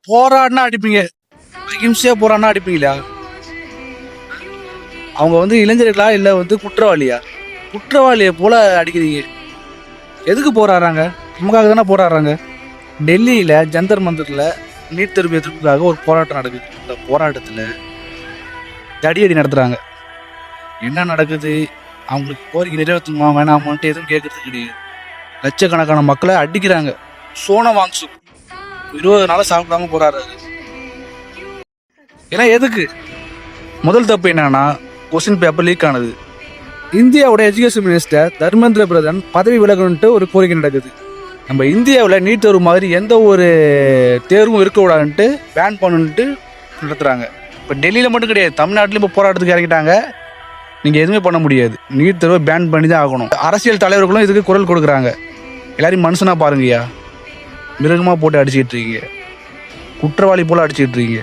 போராடினா அடிப்பீங்க, அகிம்சையா போராடினா அடிப்பீங்களா? அவங்க வந்து இளைஞர்களா இல்லை வந்து குற்றவாளியா? குற்றவாளியை போல அடிக்கிறீங்க. எதுக்கு போராடுறாங்க? நமக்காக தானே போராடுறாங்க. டெல்லியில் ஜந்தர் மந்தரில் நீட் தேர்வு எதிர்ப்புக்காக ஒரு போராட்டம் நடக்குது. இந்த போராட்டத்தில் தடியடி நடத்துகிறாங்க. என்ன நடக்குது? அவங்களுக்கு கோரிக்கை நிறைவேற்றுமா வேணாமான்ட்டு எதுவும் கேட்கறது கிடையாது. லட்சக்கணக்கான மக்களை அடிக்கிறாங்க. சோனம் வாங்சுக் 20 நாளாக சாப்பிடாம போராடுறாரு. ஏன்னா எதுக்கு? முதல் தப்பு என்னன்னா, கொஸ்டின் பேப்பர் லீக் ஆனது. இந்தியாவோட எஜுகேஷன் மினிஸ்டர் தர்மேந்திர பிரதான் பதவி விலகணுன்ட்டு ஒரு கோரிக்கை நடக்குது. நம்ம இந்தியாவில் நீட் தேர்வு மாதிரி எந்த ஒரு தேர்வும் இருக்கக்கூடாதுன்ட்டு பேன் பண்ணுன்ட்டு நடத்துகிறாங்க. இப்போ டெல்லியில் மட்டும் கிடையாது, தமிழ்நாட்டிலும் இப்போ போராட்டத்துக்கு இறங்கிட்டாங்க. நீங்கள் எதுவுமே பண்ண முடியாது. நீட் தேர்வை பேன் பண்ணி தான் ஆகணும். அரசியல் தலைவர்களும் இதுக்கு குரல் கொடுக்குறாங்க. எல்லாரையும் மனுஷனாக பாருங்கய்யா, மிருகமாக போட்டு அடிச்சுக்கிட்டு இருக்கீங்க, குற்றவாளி போல் அடிச்சுக்கிட்டு இருக்கீங்க.